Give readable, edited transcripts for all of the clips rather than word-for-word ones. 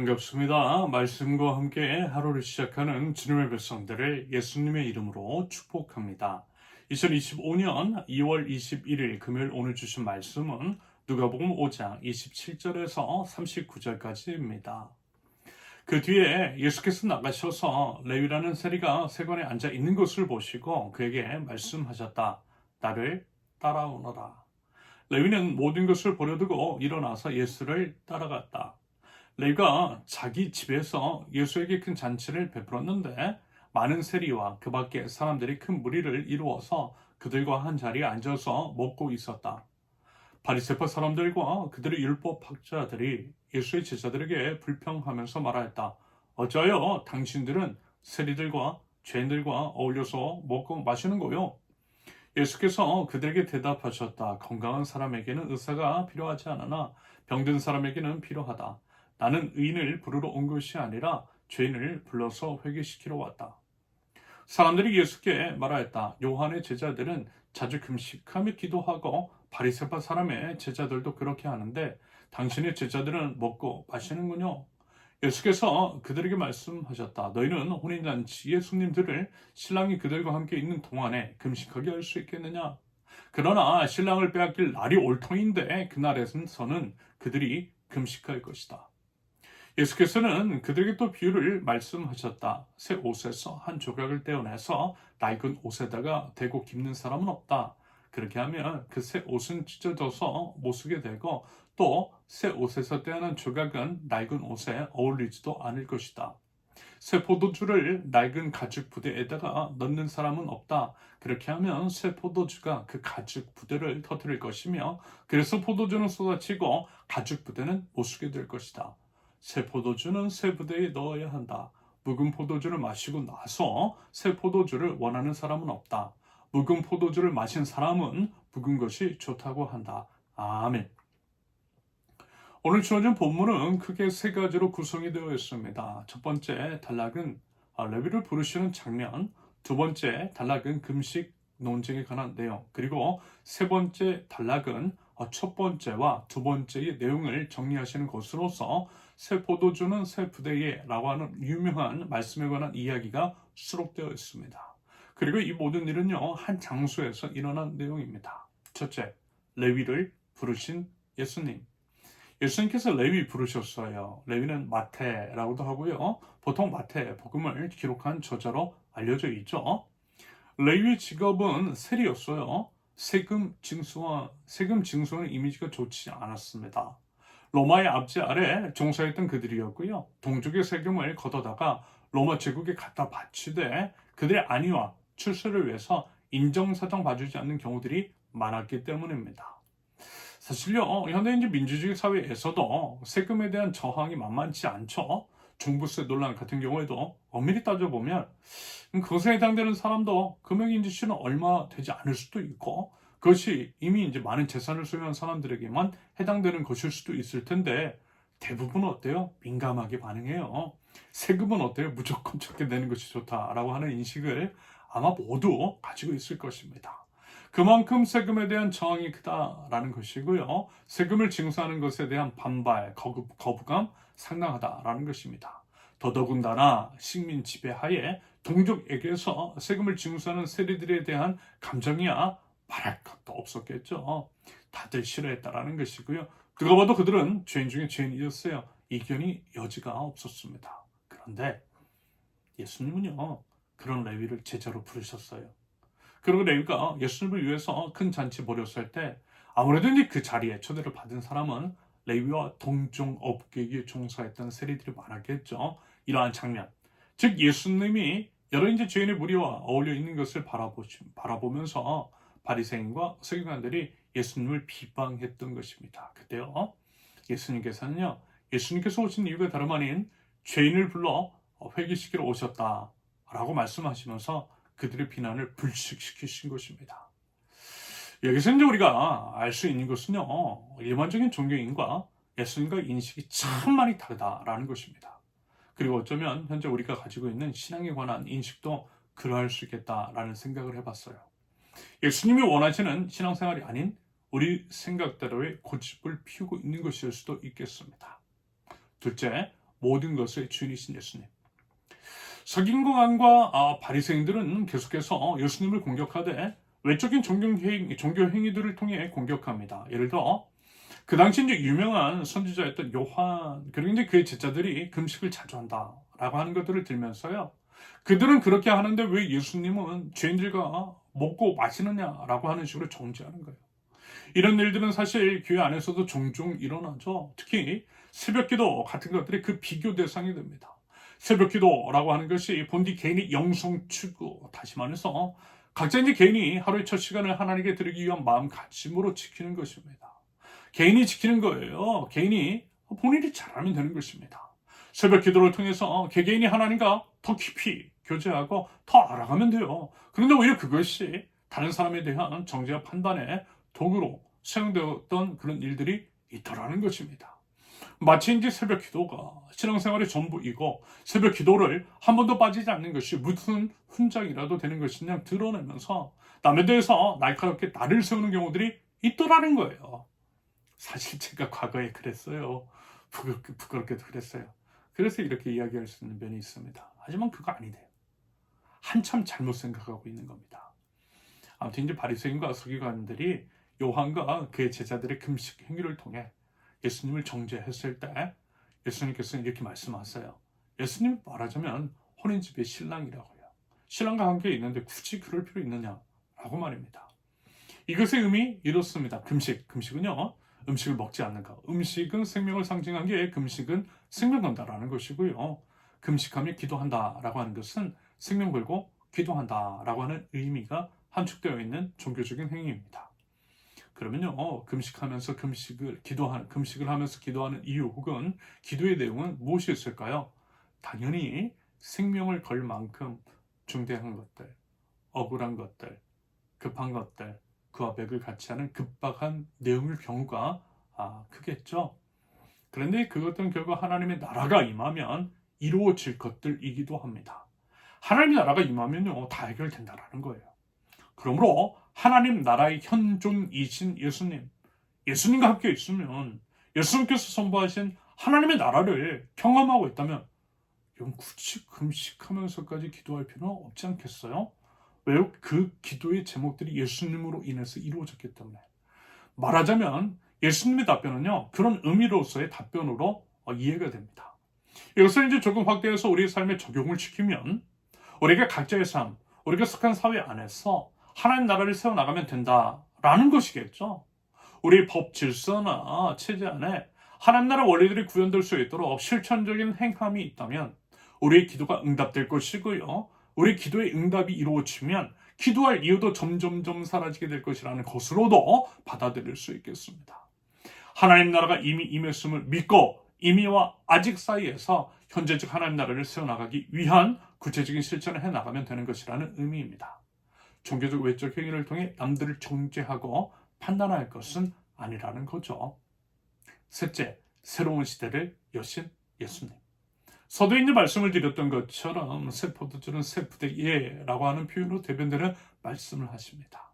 반갑습니다. 말씀과 함께 하루를 시작하는 주님의 백성들을 예수님의 이름으로 축복합니다. 2025년 2월 21일 금요일 오늘 주신 말씀은 누가복음 5장 27절에서 39절까지입니다. 그 뒤에 예수께서 나가셔서 레위라는 세리가 세관에 앉아 있는 것을 보시고 그에게 말씀하셨다. 나를 따라오너라. 레위는 모든 것을 버려두고 일어나서 예수를 따라갔다. 레위가 자기 집에서 예수에게 큰 잔치를 베풀었는데 많은 세리와 그 밖에 사람들이 큰 무리를 이루어서 그들과 한 자리에 앉아서 먹고 있었다. 바리새파 사람들과 그들의 율법 학자들이 예수의 제자들에게 불평하면서 말하였다. 어찌하여 당신들은 세리들과 죄인들과 어울려서 먹고 마시는 거요? 예수께서 그들에게 대답하셨다. 건강한 사람에게는 의사가 필요하지 않으나 병든 사람에게는 필요하다. 나는 의인을 부르러 온 것이 아니라 죄인을 불러서 회개시키러 왔다. 사람들이 예수께 말하였다. 요한의 제자들은 자주 금식하며 기도하고 바리새파 사람의 제자들도 그렇게 하는데 당신의 제자들은 먹고 마시는군요. 예수께서 그들에게 말씀하셨다. 너희는 혼인잔치의 손님들을 신랑이 그들과 함께 있는 동안에 금식하게 할 수 있겠느냐? 그러나 신랑을 빼앗길 날이 올 터인데 그날에서는 그들이 금식할 것이다. 예수께서는 그들에게 또 비유를 말씀하셨다. 새 옷에서 한 조각을 떼어내서 낡은 옷에다가 대고 깁는 사람은 없다. 그렇게 하면 그 새 옷은 찢어져서 못 쓰게 되고 또 새 옷에서 떼어난 조각은 낡은 옷에 어울리지도 않을 것이다. 새 포도주를 낡은 가죽 부대에다가 넣는 사람은 없다. 그렇게 하면 새 포도주가 그 가죽 부대를 터뜨릴 것이며 그래서 포도주는 쏟아지고 가죽 부대는 못 쓰게 될 것이다. 새 포도주는 새 부대에 넣어야 한다. 묵은 포도주를 마시고 나서 새 포도주를 원하는 사람은 없다. 묵은 포도주를 마신 사람은 묵은 것이 좋다고 한다. 아멘. 오늘 주어진 본문은 크게 세 가지로 구성이 되어 있습니다. 첫 번째 단락은 레위를 부르시는 장면, 두 번째 단락은 금식 논쟁에 관한 내용, 그리고 세 번째 단락은 첫 번째와 두 번째의 내용을 정리하시는 것으로서 새 포도주는 새 부대에 라고 하는 유명한 말씀에 관한 이야기가 수록되어 있습니다. 그리고 이 모든 일은요, 한 장소에서 일어난 내용입니다. 첫째, 레위를 부르신 예수님. 예수님께서 레위 부르셨어요. 레위는 마태라고도 하고요. 보통 마태 복음을 기록한 저자로 알려져 있죠. 레위의 직업은 세리였어요. 세금 징수하는 이미지가 좋지 않았습니다. 로마의 압제 아래 종사했던 그들이었고요. 동족의 세금을 걷어다가 로마 제국에 갖다 바치되 그들의 안위와 출세를 위해서 인정사정 봐주지 않는 경우들이 많았기 때문입니다. 사실요, 현대인지 민주주의 사회에서도 세금에 대한 저항이 만만치 않죠. 종부세 논란 같은 경우에도 엄밀히 따져보면 그것에 해당되는 사람도 금액인지는 얼마 되지 않을 수도 있고 그것이 이미 이제 많은 재산을 소유한 사람들에게만 해당되는 것일 수도 있을 텐데 대부분은 어때요? 민감하게 반응해요. 세금은 어때요? 무조건 적게 내는 것이 좋다라고 하는 인식을 아마 모두 가지고 있을 것입니다. 그만큼 세금에 대한 저항이 크다라는 것이고요. 세금을 징수하는 것에 대한 반발, 거부감 상당하다라는 것입니다. 더더군다나 식민 지배하에 동족에게서 세금을 징수하는 세리들에 대한 감정이야 말할 것도 없었겠죠. 다들 싫어했다라는 것이고요. 누가 봐도 그들은 죄인 중에 죄인이었어요. 이견이 여지가 없었습니다. 그런데 예수님은요, 그런 레위를 제자로 부르셨어요. 그리고 레위가 예수님을 위해서 큰 잔치 벌였을 때 아무래도 이제 그 자리에 초대를 받은 사람은 레위와 동종 업계에 종사했던 세리들이 많았겠죠. 이러한 장면, 즉 예수님이 여러 이제 죄인의 무리와 어울려 있는 것을 바라보면서 바리새인과 서기관들이 예수님을 비방했던 것입니다. 그때요, 예수님께서 오신 이유가 다름 아닌 죄인을 불러 회개시키러 오셨다라고 말씀하시면서 그들의 비난을 불식시키신 것입니다. 여기서 이제 우리가 알 수 있는 것은요, 일반적인 종교인과 예수님과 인식이 참 많이 다르다라는 것입니다. 그리고 어쩌면 현재 우리가 가지고 있는 신앙에 관한 인식도 그러할 수 있겠다라는 생각을 해봤어요. 예수님이 원하시는 신앙생활이 아닌 우리 생각대로의 고집을 피우고 있는 것일 수도 있겠습니다. 둘째, 모든 것의 주인이신 예수님. 서기관과 바리새인들은 계속해서 예수님을 공격하되 외적인 종교 행위들을 통해 공격합니다. 예를 들어 그 당시 이제 유명한 선지자였던 요한, 그리고 이제 그의 제자들이 금식을 자주 한다라고 하는 것들을 들면서요, 그들은 그렇게 하는데 왜 예수님은 죄인들과 먹고 마시느냐라고 하는 식으로 정죄하는 거예요. 이런 일들은 사실 교회 안에서도 종종 일어나죠. 특히 새벽기도 같은 것들이 그 비교 대상이 됩니다. 새벽기도라고 하는 것이 본디 개인의 영성 추구, 다시 말해서 각자 이제 개인이 하루의 첫 시간을 하나님께 드리기 위한 마음가짐으로 지키는 것입니다. 개인이 지키는 거예요. 개인이 본인이 잘하면 되는 것입니다. 새벽 기도를 통해서 개개인이 하나님과 더 깊이 교제하고 더 알아가면 돼요. 그런데 오히려 그것이 다른 사람에 대한 정죄와 판단의 도구로 사용되었던 그런 일들이 있더라는 것입니다. 마치 이제 새벽 기도가 신앙생활의 전부이고 새벽 기도를 한 번도 빠지지 않는 것이 무슨 훈장이라도 되는 것이냐 드러내면서 남에 대해서 날카롭게 나를 세우는 경우들이 있더라는 거예요. 사실 제가 과거에 그랬어요. 부끄럽게도 그랬어요. 그래서 이렇게 이야기할 수 있는 면이 있습니다. 하지만 그거 아니래요. 한참 잘못 생각하고 있는 겁니다. 아무튼 이제 바리새인과 서기관들이 요한과 그의 제자들의 금식 행위를 통해 예수님을 정죄했을 때 예수님께서는 이렇게 말씀하세요. 예수님 말하자면 혼인집의 신랑이라고요. 신랑과 함께 있는데 굳이 그럴 필요 있느냐라고 말입니다. 이것의 의미 이렇습니다. 금식은요. 음식을 먹지 않는 것. 음식은 생명을 상징하기에 금식은 생명 건다라는 것이고요. 금식하며 기도한다라고 하는 것은 생명 걸고 기도한다라고 하는 의미가 함축되어 있는 종교적인 행위입니다. 그러면요, 금식을 하면서 기도하는 이유 혹은 기도의 내용은 무엇이었을까요? 당연히 생명을 걸 만큼 중대한 것들, 억울한 것들, 급한 것들, 그와 맥을 같이 하는 급박한 내용일 경우가 크겠죠. 그런데 그것들은 결국 하나님의 나라가 임하면 이루어질 것들이기도 합니다. 하나님의 나라가 임하면요, 다 해결된다라는 거예요. 그러므로 하나님 나라의 현존이신 예수님과 함께 있으면 예수님께서 선포하신 하나님의 나라를 경험하고 있다면 이건 굳이 금식하면서까지 기도할 필요는 없지 않겠어요? 왜요? 그 기도의 제목들이 예수님으로 인해서 이루어졌기 때문에. 말하자면 예수님의 답변은요, 그런 의미로서의 답변으로 이해가 됩니다. 이것을 이제 조금 확대해서 우리의 삶에 적용을 시키면 우리가 각자의 삶, 우리가 속한 사회 안에서 하나님 나라를 세워나가면 된다라는 것이겠죠. 우리 법 질서나 체제 안에 하나님 나라 원리들이 구현될 수 있도록 실천적인 행함이 있다면 우리의 기도가 응답될 것이고요. 우리 기도의 응답이 이루어지면 기도할 이유도 점점점 사라지게 될 것이라는 것으로도 받아들일 수 있겠습니다. 하나님 나라가 이미 임했음을 믿고 이미와 아직 사이에서 현재적 하나님 나라를 세워나가기 위한 구체적인 실천을 해나가면 되는 것이라는 의미입니다. 종교적 외적 행위를 통해 남들을 정죄하고 판단할 것은 아니라는 거죠. 셋째, 새로운 시대를 여신 예수님. 서두에 있는 말씀을 드렸던 것처럼 새 포도주는 새 부대예라고 하는 표현으로 대변되는 말씀을 하십니다.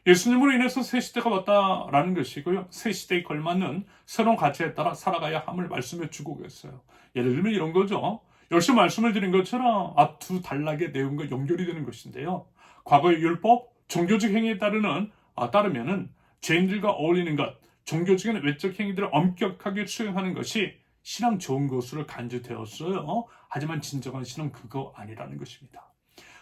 예수님으로 인해서 새 시대가 왔다라는 것이고요. 새 시대에 걸맞는 새로운 가치에 따라 살아가야 함을 말씀해 주고 계세요. 예를 들면 이런 거죠. 역시 말씀을 드린 것처럼 두 단락의 내용과 연결이 되는 것인데요. 과거의 율법, 종교적 행위에 따르면은 죄인들과 어울리는 것, 종교적인 외적 행위들을 엄격하게 수행하는 것이 신앙 좋은 것으로 간주되었어요. 하지만 진정한 신앙 그거 아니라는 것입니다.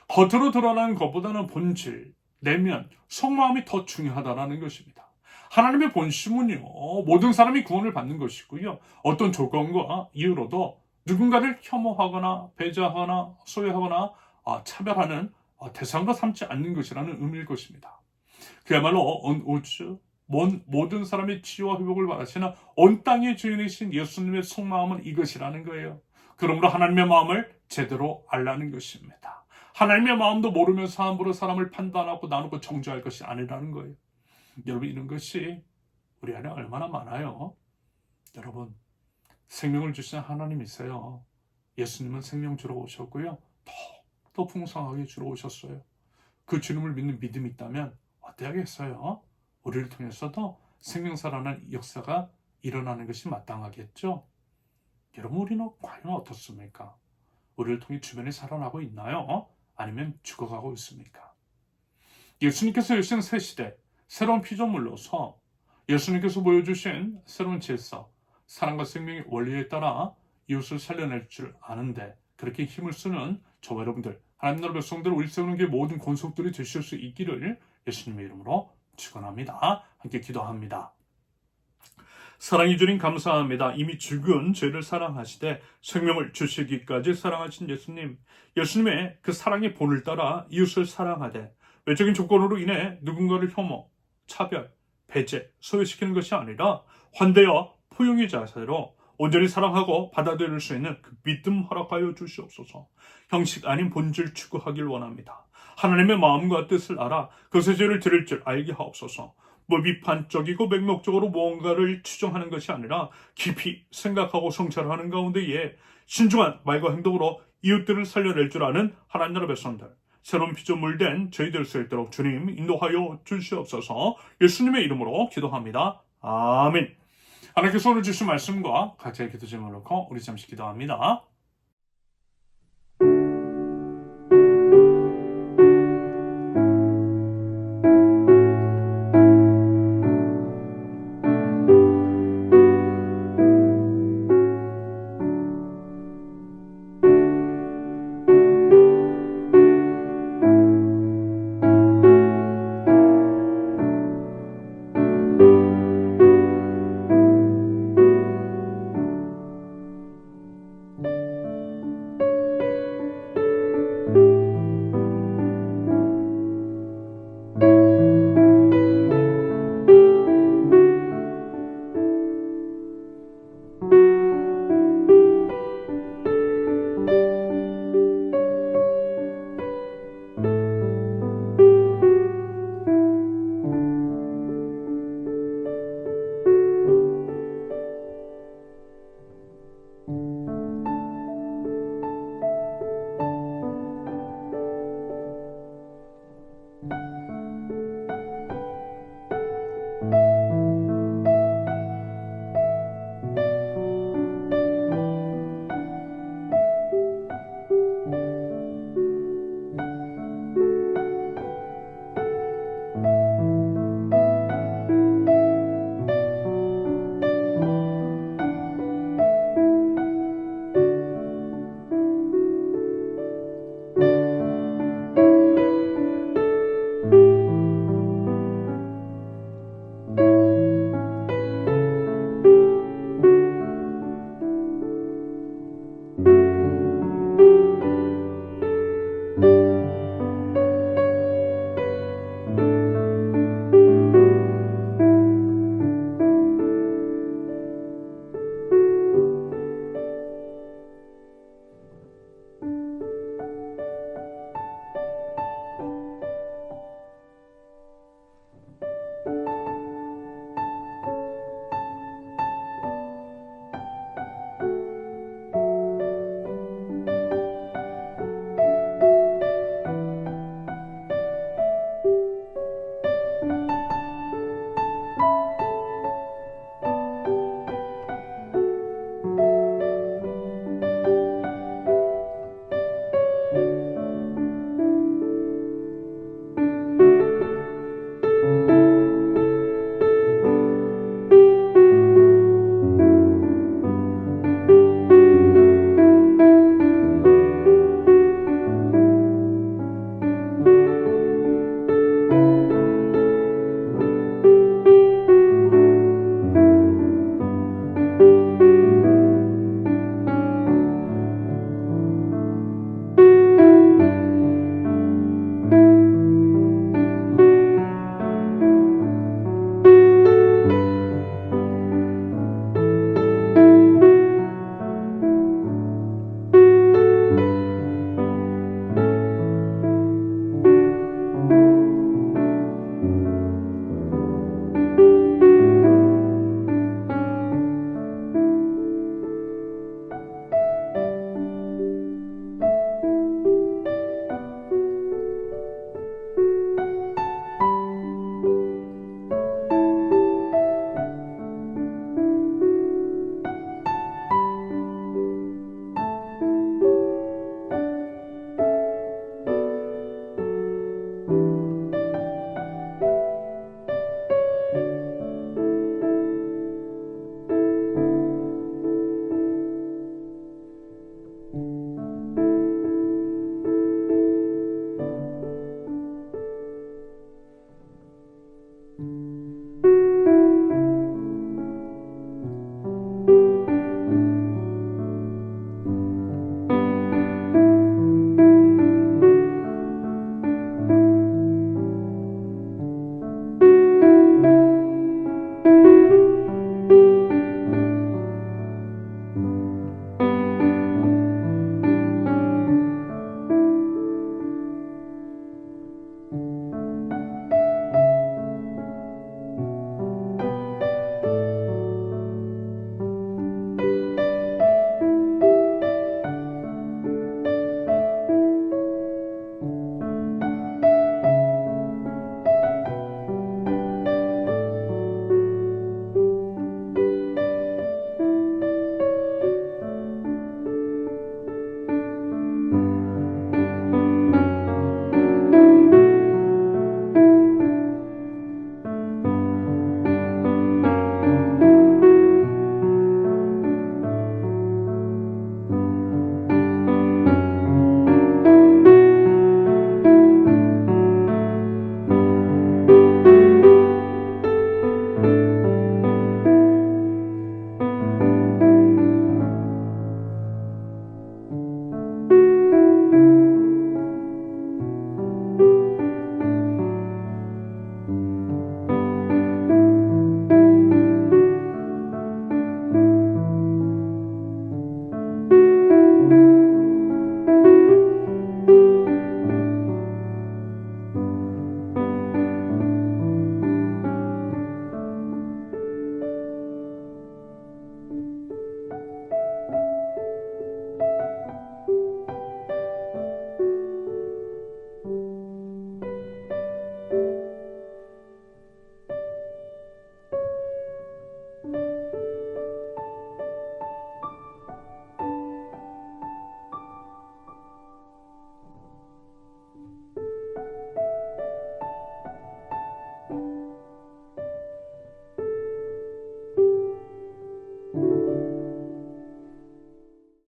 겉으로 드러나는 것보다는 본질, 내면, 속마음이 더 중요하다는 것입니다. 하나님의 본심은요, 모든 사람이 구원을 받는 것이고요. 어떤 조건과 이유로도 누군가를 혐오하거나 배제하거나 소외하거나 차별하는 대상과 삼지 않는 것이라는 의미일 것입니다. 그야말로 온 우주, 모든 사람의 치유와 회복을 바라시는 온 땅의 주인이신 예수님의 속마음은 이것이라는 거예요. 그러므로 하나님의 마음을 제대로 알라는 것입니다. 하나님의 마음도 모르면서 함부로 사람을 판단하고 나누고 정죄할 것이 아니라는 거예요. 여러분, 이런 것이 우리 안에 얼마나 많아요. 여러분, 생명을 주신 하나님이세요. 예수님은 생명 주러 오셨고요. 더 풍성하게 주러 오셨어요. 그 주님을 믿는 믿음이 있다면 어때야겠어요? 우리를 통해서도 생명 살아나는 역사가 일어나는 것이 마땅하겠죠. 여러분, 우리는 과연 어떻습니까? 우리를 통해 주변에 살아나고 있나요? 아니면 죽어가고 있습니까? 예수님께서 여신 새 시대, 새로운 피조물로서 예수님께서 보여주신 새로운 질서, 사랑과 생명의 원리에 따라 이웃을 살려낼 줄 아는데 그렇게 힘을 쓰는 저와 여러분들, 하나님 나라 백성들, 우리 세우는 게 모든 권속들이 되실 수 있기를 예수님의 이름으로 축원합니다. 함께 기도합니다. 사랑해 주님 감사합니다. 이미 죽은 죄를 사랑하시되 생명을 주시기까지 사랑하신 예수님, 예수님의 그 사랑의 본을 따라 이웃을 사랑하되 외적인 조건으로 인해 누군가를 혐오, 차별, 배제, 소외시키는 것이 아니라 환대와 포용의 자세로 온전히 사랑하고 받아들일 수 있는 그 믿음 허락하여 주시옵소서. 형식 아닌 본질 추구하길 원합니다. 하나님의 마음과 뜻을 알아 그것의 죄를 드릴 줄 알게 하옵소서. 비판적이고 맹목적으로 무언가를 추정하는 것이 아니라 깊이 생각하고 성찰하는 가운데에 신중한 말과 행동으로 이웃들을 살려낼 줄 아는 하나님 나라 백성들, 새로운 피조물된 저희들 수 있도록 주님 인도하여 주시옵소서. 예수님의 이름으로 기도합니다. 아멘. 하나님께서 오늘 주신 말씀과 각자의 기도 제목을 놓고 우리 잠시 기도합니다.